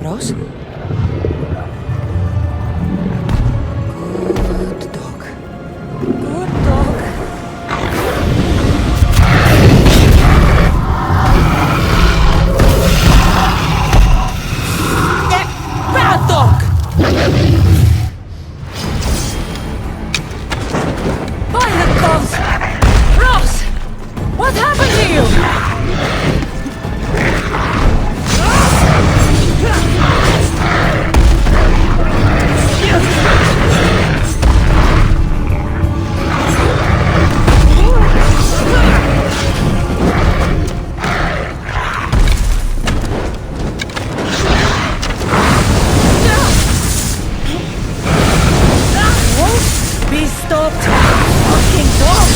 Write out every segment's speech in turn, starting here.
Rose? Good dog. Good dog. Bad dog! By the gods! Rose! What happened to you? Be stopped! Fucking dog!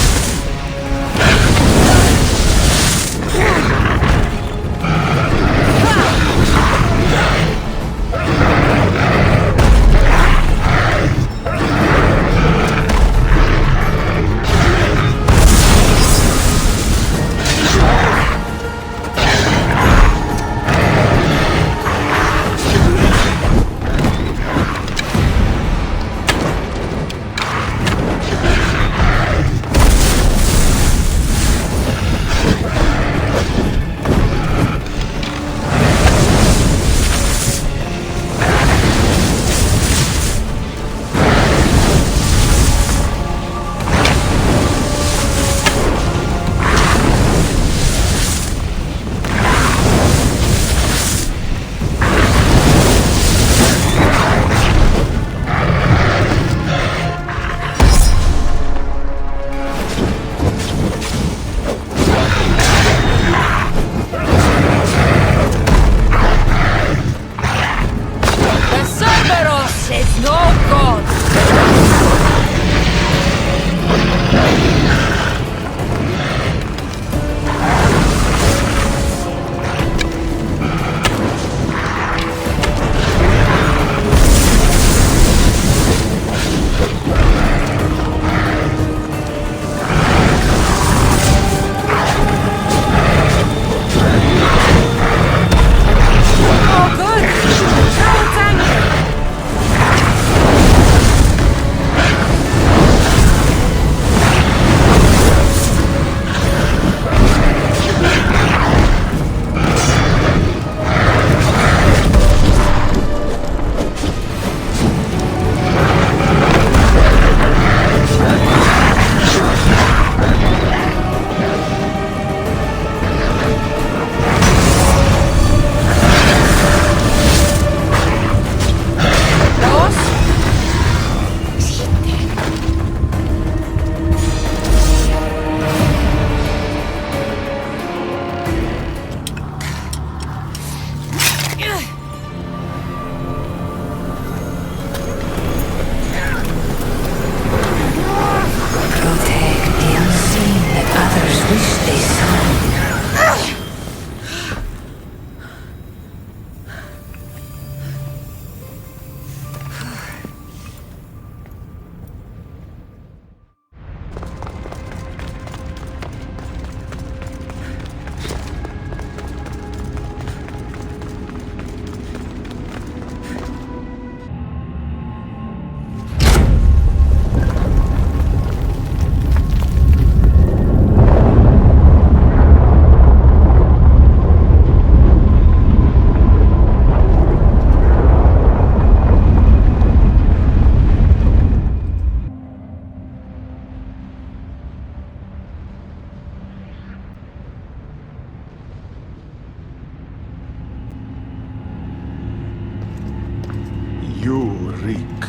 You reek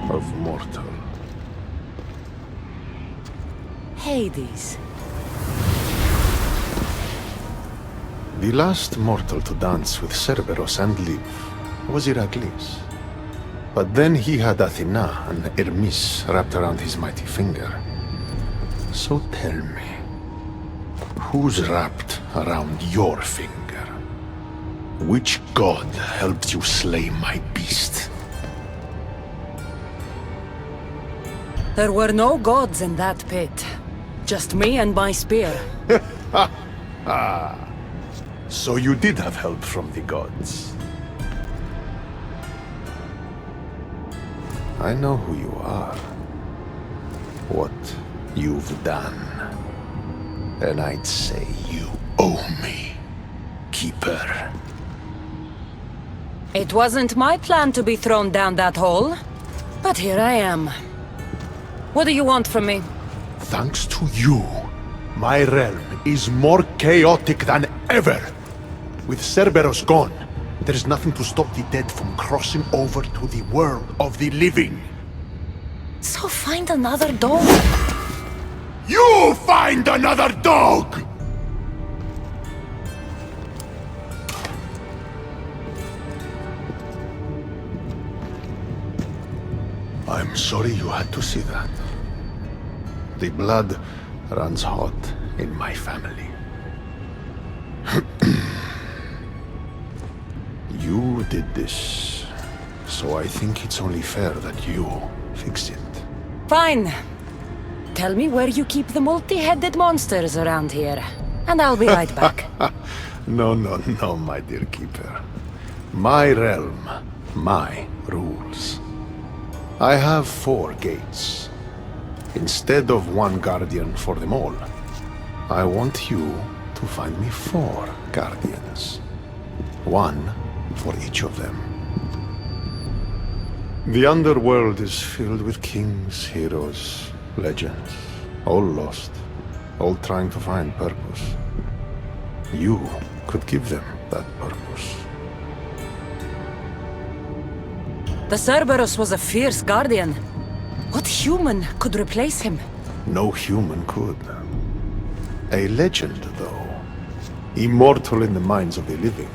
of mortal. Hades. The last mortal to dance with Cerberus and live was Heracles. But then he had Athena and Hermes wrapped around his mighty finger. So tell me, who's wrapped around your finger? Which god helped you slay my beast? There were no gods in that pit. Just me and my spear. So you did have help from the gods. I know who you are. What you've done. And I'd say you owe me, Keeper. It wasn't my plan to be thrown down that hole, but here I am. What do you want from me? Thanks to you, my realm is more chaotic than ever. With Cerberus gone, there is nothing to stop the dead from crossing over to the world of the living. So find another dog. You find another dog! I'm sorry you had to see that. The blood runs hot in my family. You did this, so I think it's only fair that you fix it. Fine. Tell me where you keep the multi-headed monsters around here, and I'll be right back. No, my dear Keeper. My realm, my rules. I have 4 gates. Instead of 1 guardian for them all, I want you to find me 4 guardians. 1 for each of them. The underworld is filled with kings, heroes, legends, all lost, all trying to find purpose. You could give them that purpose. The Cerberus was a fierce guardian. What human could replace him? No human could. A legend, though, immortal in the minds of the living,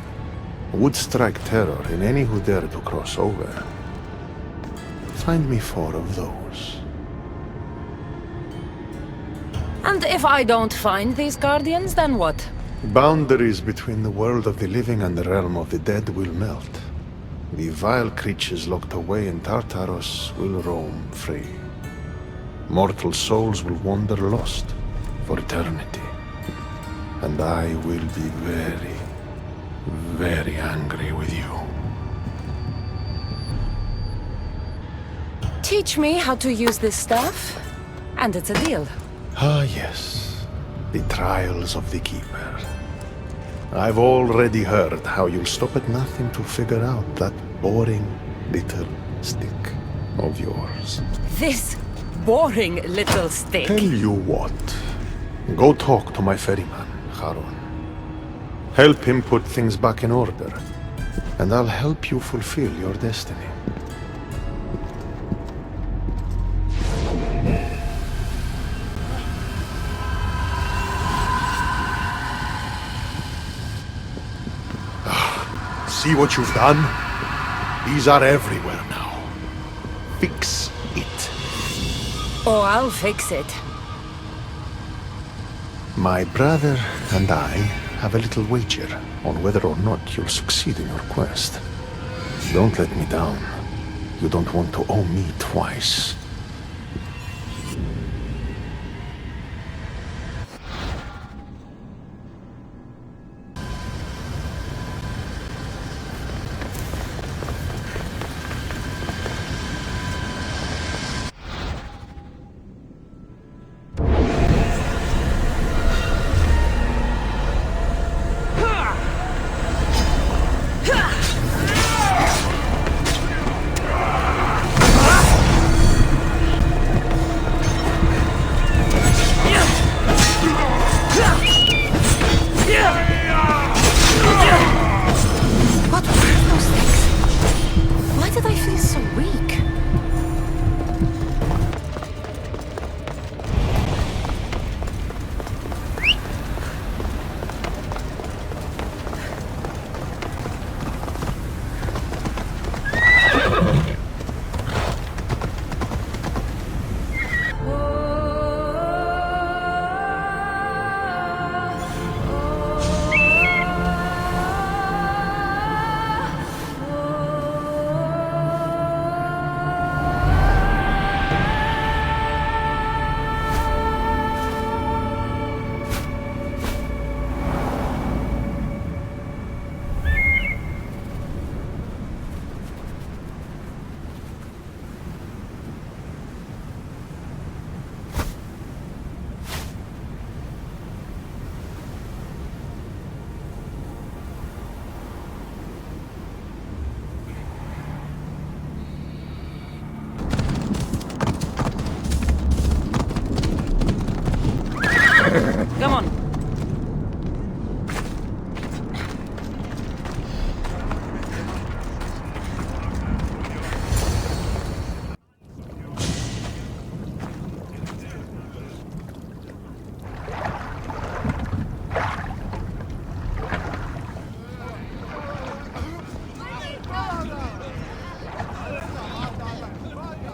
would strike terror in any who dare to cross over. Find me 4 of those. And if I don't find these guardians, then what? Boundaries between the world of the living and the realm of the dead will melt. The vile creatures locked away in Tartarus will roam free. Mortal souls will wander lost for eternity. And I will be very, very angry with you. Teach me how to use this staff, and it's a deal. Ah, yes. The trials of the Keeper. I've already heard how you'll stop at nothing to figure out that boring little stick of yours. This boring little stick. Tell you what. Go talk to my ferryman, Charon. Help him put things back in order, and I'll help you fulfill your destiny. See what you've done? These are everywhere now. Fix it. Oh, I'll fix it. My brother and I have a little wager on whether or not you'll succeed in your quest. Don't let me down. You don't want to owe me twice.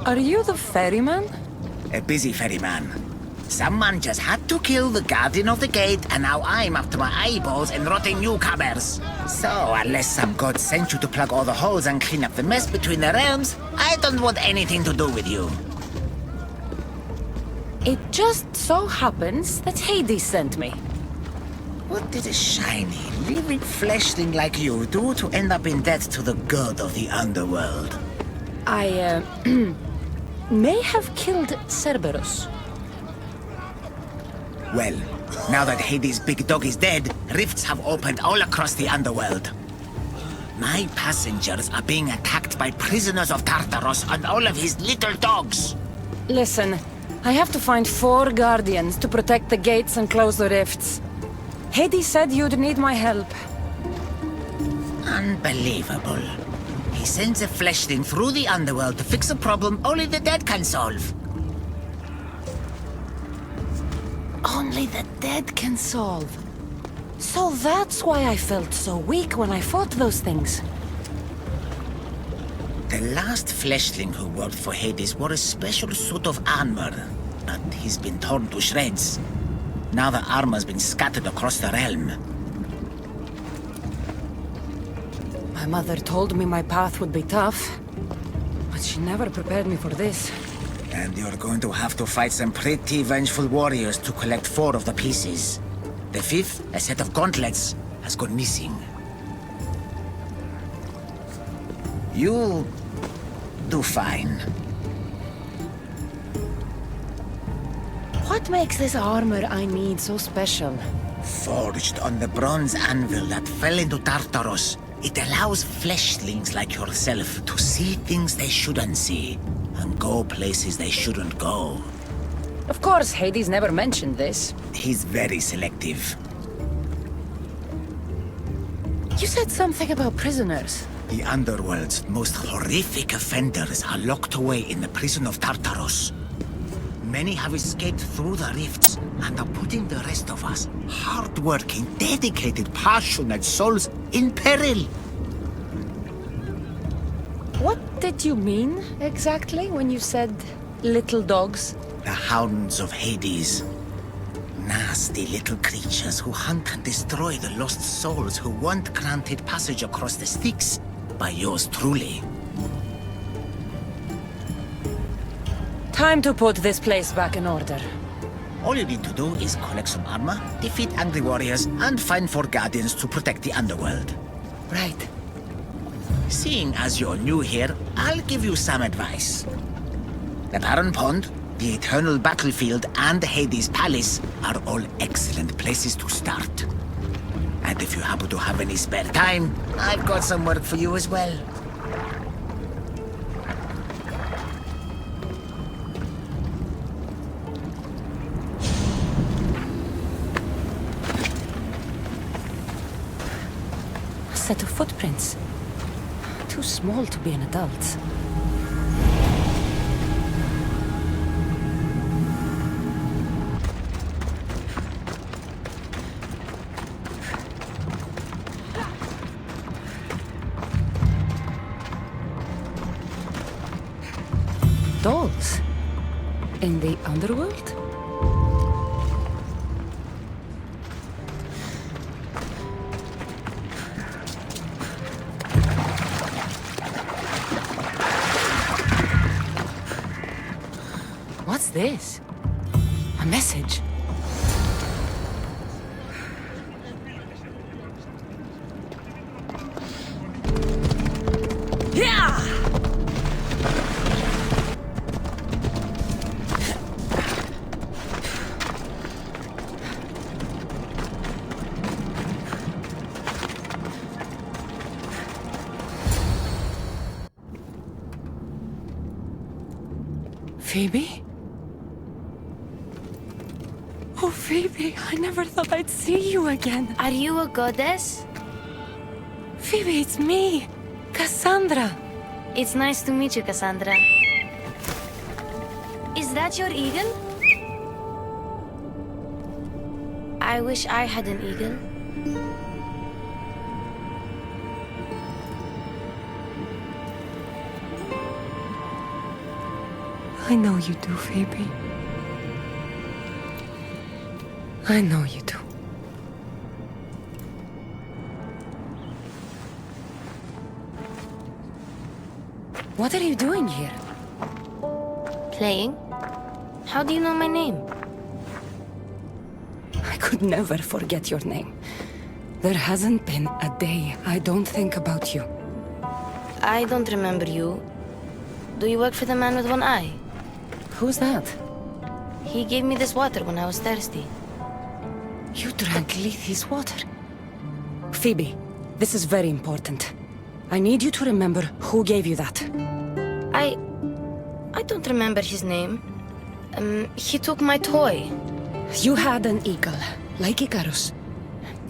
Are you the ferryman? A busy ferryman. Someone just had to kill the guardian of the gate, and now I'm up to my eyeballs in rotting newcomers. So, unless some god sent you to plug all the holes and clean up the mess between the realms, I don't want anything to do with you. It just so happens that Hades sent me. What did a shiny, living fleshling like you do to end up in debt to the god of the underworld? I, may have killed Cerberus. Well, now that Hades' big dog is dead, rifts have opened all across the underworld. My passengers are being attacked by prisoners of Tartaros and all of his little dogs. Listen, I have to find 4 guardians to protect the gates and close the rifts. Hades said you'd need my help. Unbelievable. He sends a fleshling through the underworld to fix a problem only the dead can solve. Only the dead can solve. So that's why I felt so weak when I fought those things. The last fleshling who worked for Hades wore a special suit of armor, but he's been torn to shreds. Now the armor's been scattered across the realm. My mother told me my path would be tough, but she never prepared me for this. And you're going to have to fight some pretty vengeful warriors to collect 4 of the pieces. The 5th, a set of gauntlets, has gone missing. You'll do fine. What makes this armor I need so special? Forged on the bronze anvil that fell into Tartaros, it allows fleshlings like yourself to see things they shouldn't see, and go places they shouldn't go. Of course, Hades never mentioned this. He's very selective. You said something about prisoners. The underworld's most horrific offenders are locked away in the prison of Tartaros. Many have escaped through the rifts and are putting the rest of us, hard-working, dedicated, passionate souls, in peril. What did you mean, exactly, when you said little dogs? The hounds of Hades. Nasty little creatures who hunt and destroy the lost souls who weren't granted passage across the Styx by yours truly. Time to put this place back in order. All you need to do is collect some armor, defeat angry warriors, and find 4 guardians to protect the underworld. Right. Seeing as you're new here, I'll give you some advice. The Barren Pond, the Eternal Battlefield, and Hades Palace are all excellent places to start. And if you happen to have any spare time, I've got some work for you as well. A set of footprints. Too small to be an adult. Dolls? In the underworld? What's this? A message. Yeah! Phoebe? Oh, Phoebe, I never thought I'd see you again. Are you a goddess? Phoebe, it's me, Cassandra. It's nice to meet you, Cassandra. Is that your eagle? I wish I had an eagle. I know you do, Phoebe. I know you do. What are you doing here? Playing? How do you know my name? I could never forget your name. There hasn't been a day I don't think about you. I don't remember you. Do you work for the man with one eye? Who's that? He gave me this water when I was thirsty. You drank Lethe's water. Phoebe, this is very important. I need you to remember who gave you that. I don't remember his name. He took my toy. You had an eagle, like Icarus.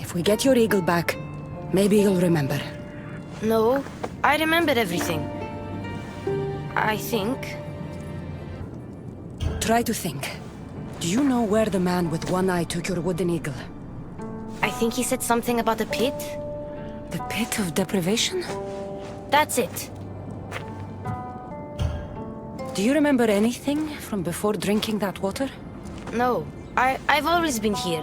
If we get your eagle back, maybe you'll remember. No, I remember everything. I think. Try to think. Do you know where the man with one eye took your wooden eagle? I think he said something about a pit. The pit of deprivation? That's it. Do you remember anything from before drinking that water? No, I've always been here.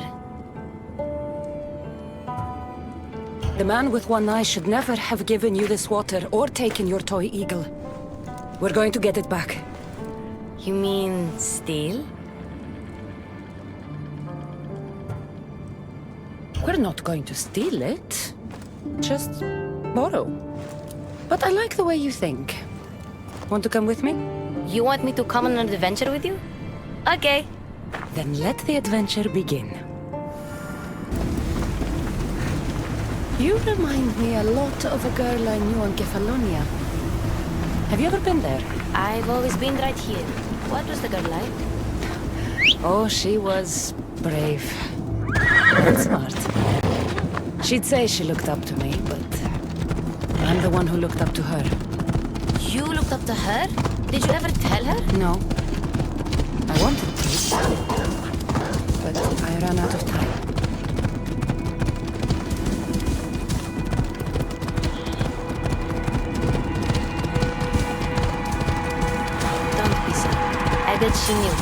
The man with one eye should never have given you this water or taken your toy eagle. We're going to get it back. You mean steal? We're not going to steal it. Just borrow. But I like the way you think. Want to come with me? You want me to come on an adventure with you? Okay. Then let the adventure begin. You remind me a lot of a girl I knew on Kefalonia. Have you ever been there? I've always been right here. What was the girl like? Oh, she was brave. And smart. She'd say she looked up to me, but I'm the one who looked up to her. You looked up to her? Did you ever tell her? No. I wanted to, but I ran out of time. Don't be sad. I bet she knew.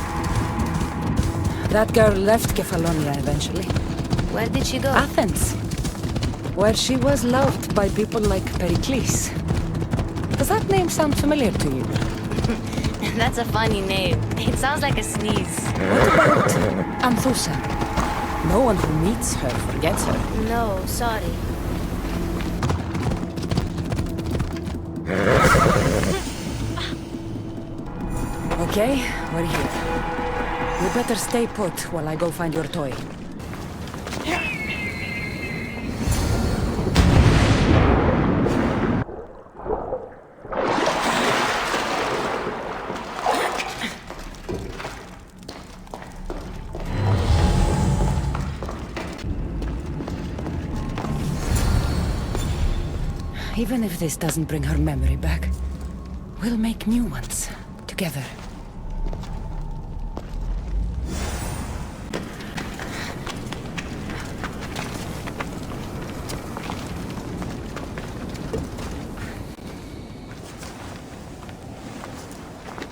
That girl left Kefalonia eventually. Where did she go? Athens, where she was loved by people like Pericles. Does that name sound familiar to you? That's a funny name. It sounds like a sneeze. What about Anthusa? No one who meets her forgets her. No, sorry. Okay, we're here. You better stay put while I go find your toy. Even if this doesn't bring her memory back, we'll make new ones, together.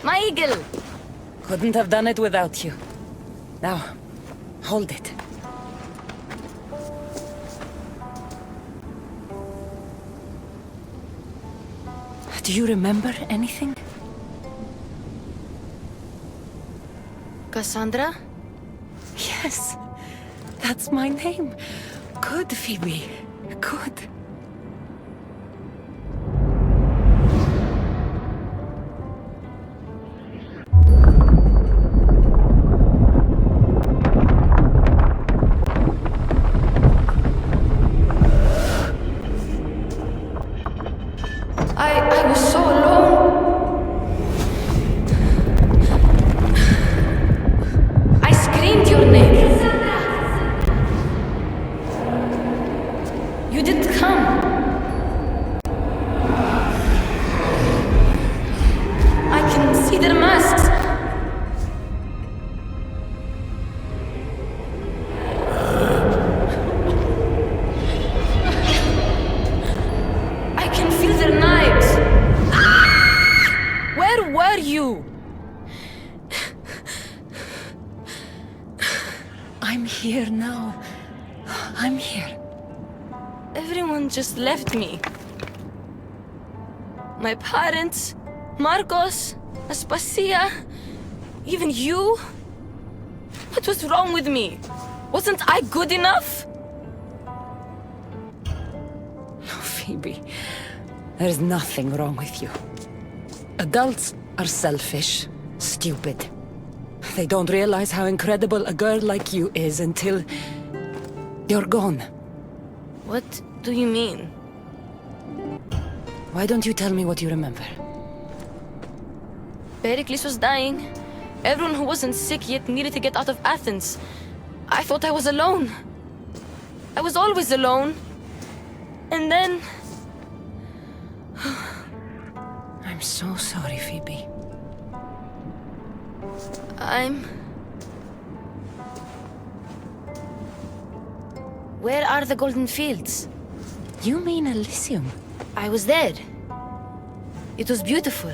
My eagle! Couldn't have done it without you. Now, hold it. Do you remember anything? Cassandra? Yes, that's my name. Good, Phoebe. Good. I was so alone. I screamed your name. You didn't come. I can see their masks. I can feel their knives. Where were you? here? Everyone just left me. My parents, Marcos, Aspasia, even you. What was wrong with me? Wasn't I good enough? No, Phoebe. There's nothing wrong with you. Adults are selfish, stupid. They don't realize how incredible a girl like you is until you're gone. What do you mean? Why don't you tell me what you remember? Pericles was dying. Everyone who wasn't sick yet needed to get out of Athens. I thought I was alone. I was always alone. And then... I'm so sorry, Phoebe. Where are the Golden Fields? You mean Elysium? I was there. It was beautiful.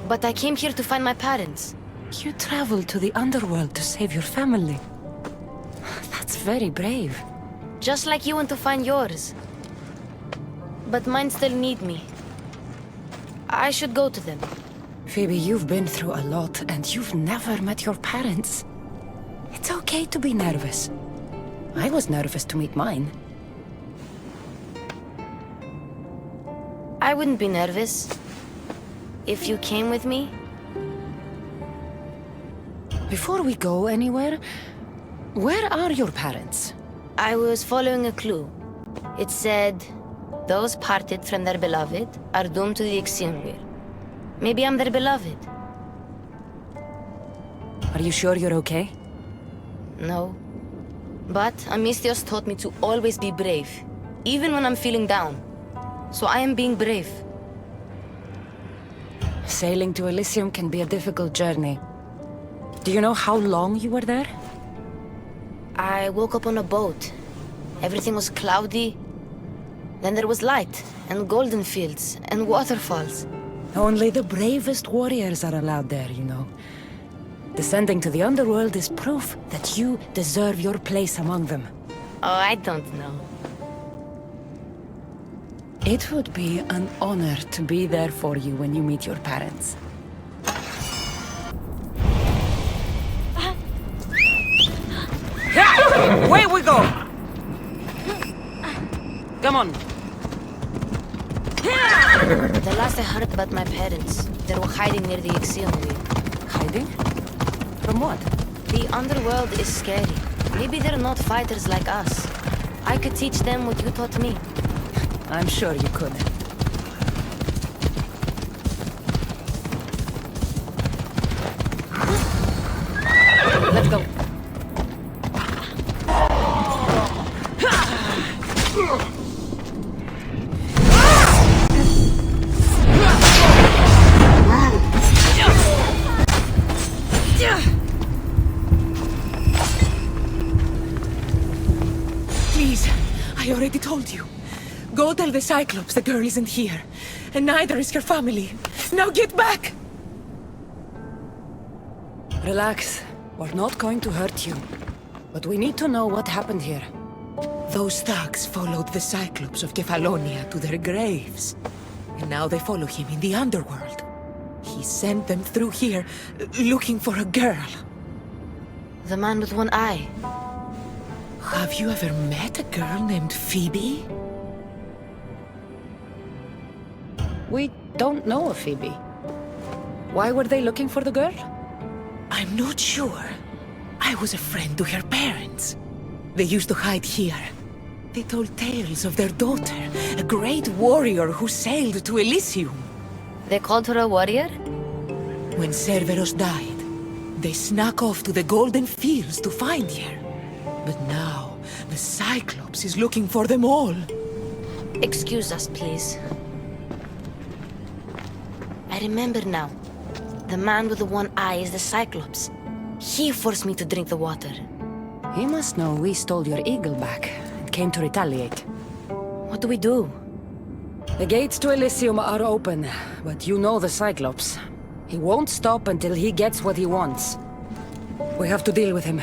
But I came here to find my parents. You traveled to the underworld to save your family. That's very brave. Just like you went to find yours. But mine still need me. I should go to them. Phoebe, you've been through a lot, and you've never met your parents. It's okay to be nervous. I was nervous to meet mine. I wouldn't be nervous if you came with me. Before we go anywhere, where are your parents? I was following a clue. It said, those parted from their beloved are doomed to the Ixion wheel. Maybe I'm their beloved. Are you sure you're okay? No. But Amistios taught me to always be brave, even when I'm feeling down. So I am being brave. Sailing to Elysium can be a difficult journey. Do you know how long you were there? I woke up on a boat. Everything was cloudy. Then there was light, and golden fields, and waterfalls. Only the bravest warriors are allowed there, you know. Descending to the underworld is proof that you deserve your place among them. Oh, I don't know. It would be an honor to be there for you when you meet your parents. Away we go! Come on. The last I heard about my parents, they were hiding near the Ixion wheel. Hiding? From what? The underworld is scary. Maybe they're not fighters like us. I could teach them what you taught me. I'm sure you could. Let's go. Please, I already told you. Go tell the Cyclops the girl isn't here. And neither is her family. Now get back! Relax. We're not going to hurt you. But we need to know what happened here. Those thugs followed the Cyclops of Kefalonia to their graves. And now they follow him in the underworld. He sent them through here, looking for a girl. The man with one eye. Have you ever met a girl named Phoebe? We don't know of Phoebe. Why were they looking for the girl? I'm not sure. I was a friend to her parents. They used to hide here. They told tales of their daughter, a great warrior who sailed to Elysium. They called her a warrior? When Cerberus died, they snuck off to the Golden Fields to find her. But now, the Cyclops is looking for them all. Excuse us, please. I remember now. The man with the one eye is the Cyclops. He forced me to drink the water. He must know we stole your eagle back and came to retaliate. What do we do? The gates to Elysium are open, but you know the Cyclops. He won't stop until he gets what he wants. We have to deal with him.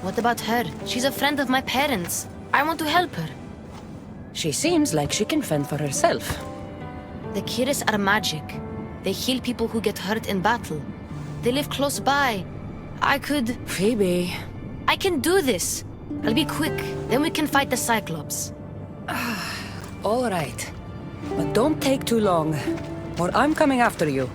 What about her? She's a friend of my parents. I want to help her. She seems like she can fend for herself. The Kiris are magic. They heal people who get hurt in battle. They live close by. I could... Phoebe... I can do this. I'll be quick. Then we can fight the Cyclops. All right. But don't take too long, or I'm coming after you.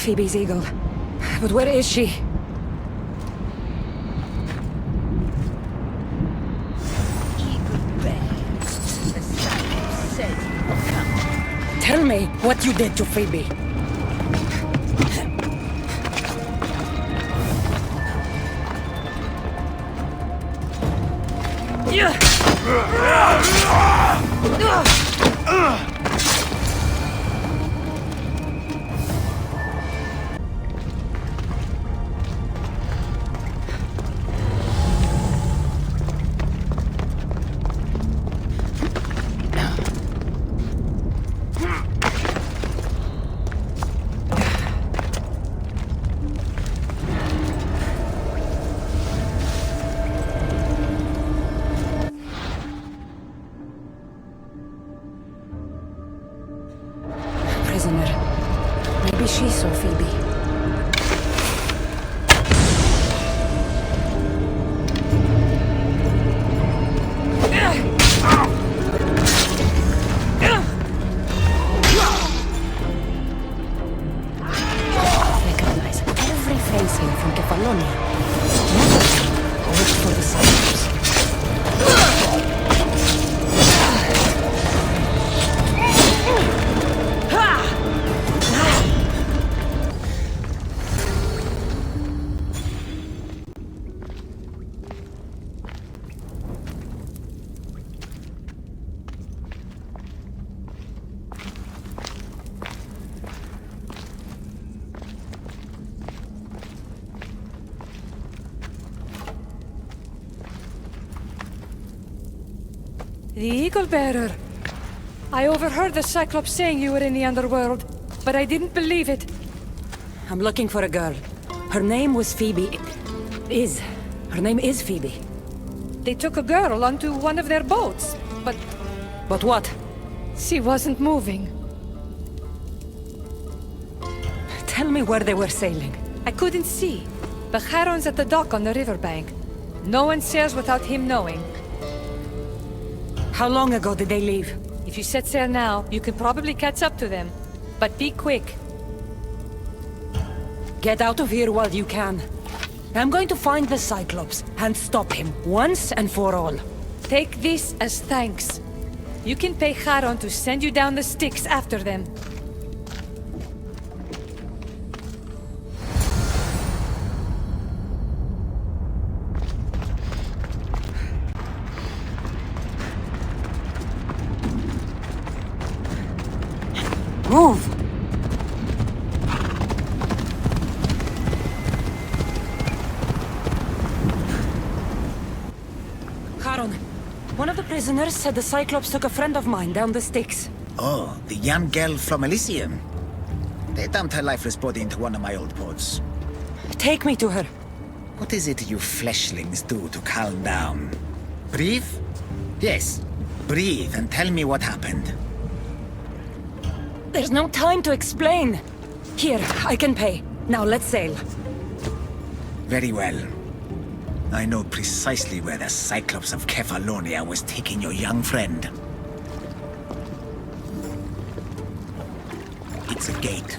Phoebe's eagle. But where is she? Eagle bear. The Cyclops said you would come. Tell me what you did to Phoebe. Prisoner. Maybe she saw Phoebe. Recognize every face here from Kefalonia. Watch for the Cyclops. The Eagle Bearer. I overheard the Cyclops saying you were in the underworld, but I didn't believe it. I'm looking for a girl. Her name was Phoebe. Her name is Phoebe. They took a girl onto one of their boats, but But what? she wasn't moving. Tell me where they were sailing. I couldn't see. The Charon's at the dock on the riverbank. No one sails without him knowing. How long ago did they leave? If you set sail now, you can probably catch up to them. But be quick. Get out of here while you can. I'm going to find the Cyclops and stop him once and for all. Take this as thanks. You can pay Charon to send you down the Styx after them. Move! Charon, one of the prisoners prisoners said the Cyclops took a friend of mine down the Styx. Oh, the young girl from Elysium. They dumped her lifeless body into one of my old ports. Take me to her. What is it you fleshlings do to calm down? Breathe? Yes, breathe and tell me what happened. There's no time to explain. Here, I can pay. Now let's sail. Very well. I know precisely where the Cyclops of Kefalonia was taking your young friend. It's a gate.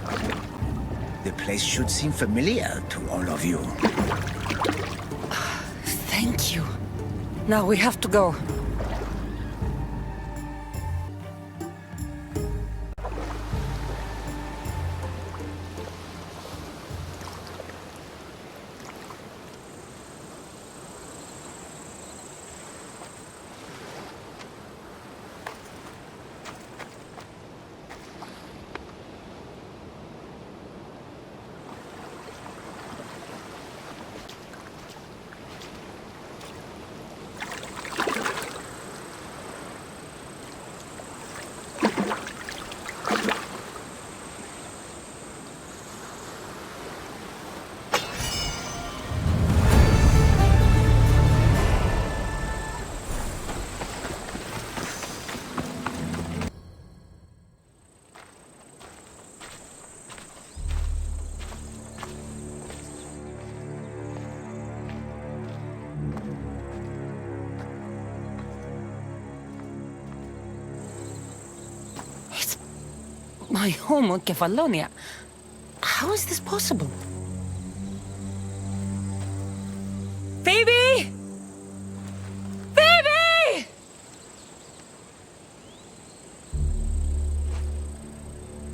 The place should seem familiar to all of you. Thank you. Now we have to go. My home on Kefalonia. How is this possible? Phoebe! Phoebe!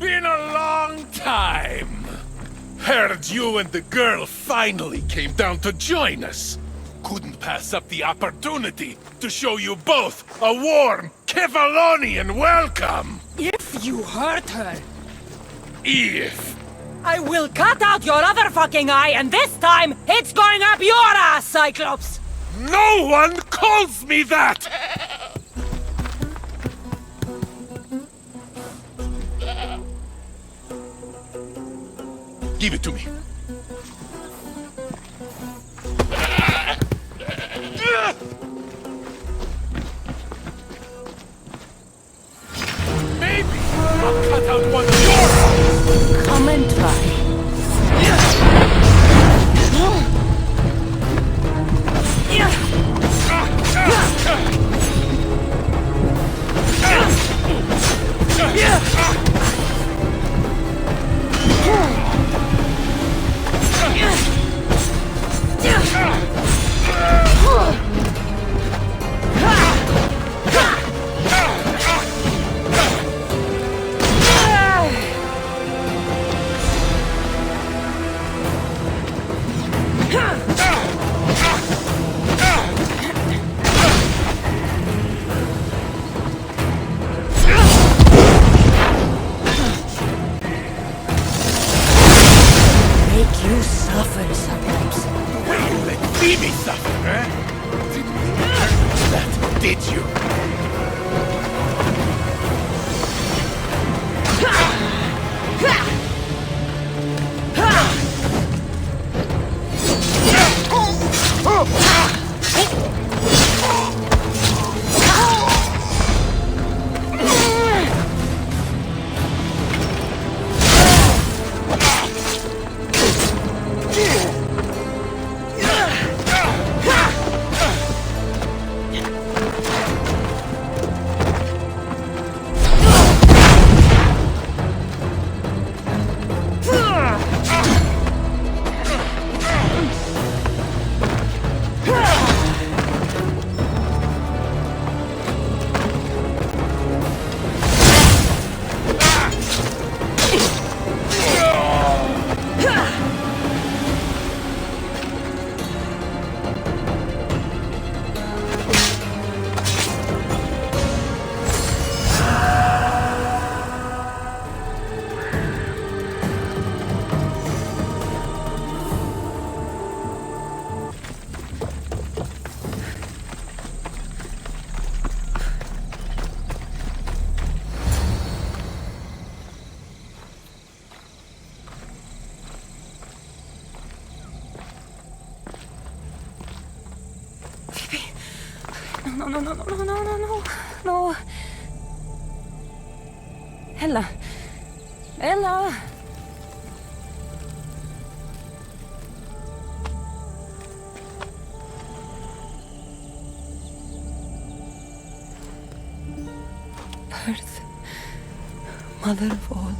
Been a long time. Heard you and the girl finally came down to join us. Couldn't pass up the opportunity to show you both a warm Kefalonian welcome. If you hurt her, If I will cut out your other fucking eye, and this time, it's going up your ass, Cyclops! no one calls me that! Give it to me. Maybe I'll cut out one of your eyes. Come and try. no, no, no, no, no, no, no, no. Ella. Ella. Earth, mother of all,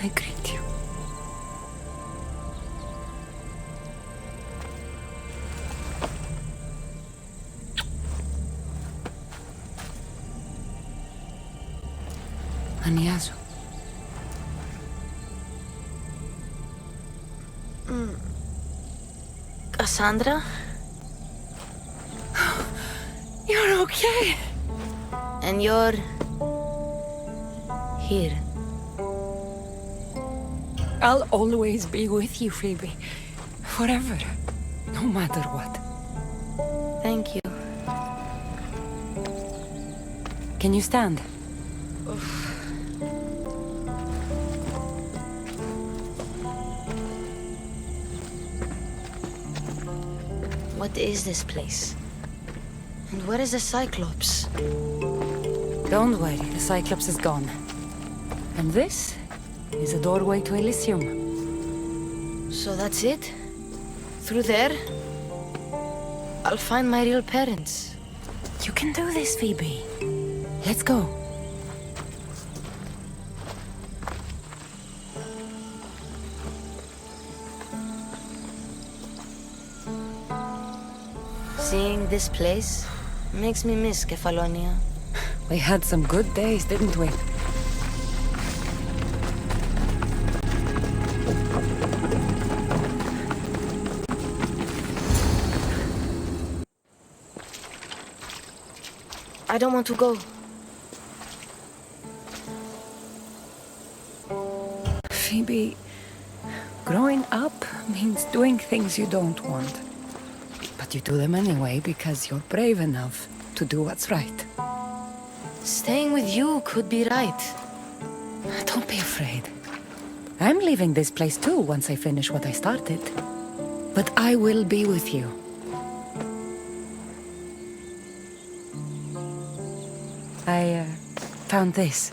I greet you. Aniazo. Cassandra? You're okay. And you're here. I'll always be with you, Phoebe. Forever. No matter what. Thank you. Can you stand? What is this place? And where is the Cyclops? Don't worry, the Cyclops is gone. And this is a doorway to Elysium. So that's it? Through there? I'll find my real parents. You can do this, Phoebe. Let's go. Seeing this place makes me miss Kefalonia. We had some good days, didn't we? I don't want to go. Phoebe, growing up means doing things you don't want. But you do them anyway because you're brave enough to do what's right. Staying with you could be right. Don't be afraid. I'm leaving this place too once I finish what I started. But I will be with you. I found this.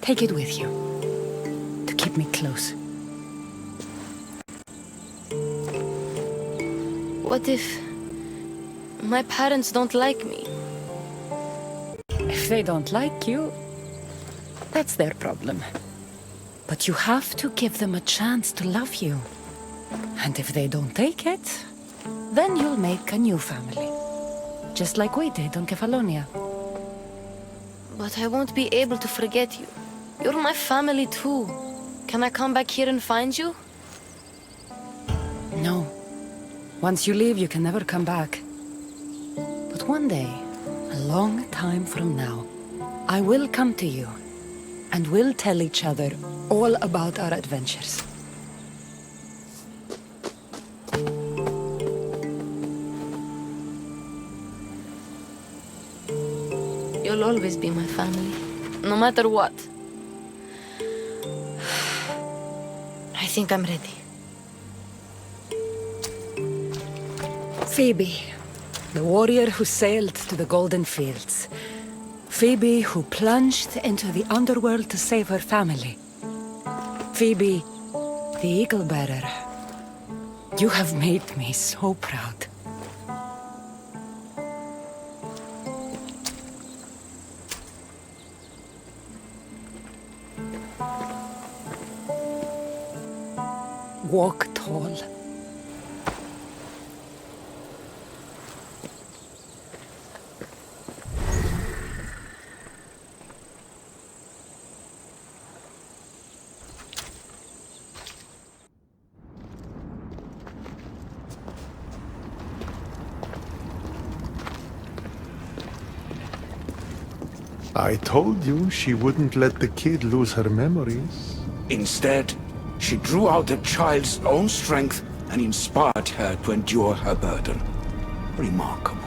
Take it with you. To keep me close. What if my parents don't like me? If they don't like you, that's their problem. But you have to give them a chance to love you. And if they don't take it, then you'll make a new family. Just like we did on Kefalonia. But I won't be able to forget you. You're my family too. Can I come back here and find you? No. Once you leave, you can never come back. But one day, a long time from now, I will come to you, and we'll tell each other all about our adventures. You'll always be my family, no matter what. I think I'm ready. Phoebe, the warrior who sailed to the Golden Fields. Phoebe who plunged into the underworld to save her family. Phoebe, the Eagle Bearer. You have made me so proud. Walk tall. I told you she wouldn't let the kid lose her memories. Instead, she drew out the child's own strength and inspired her to endure her burden. Remarkable.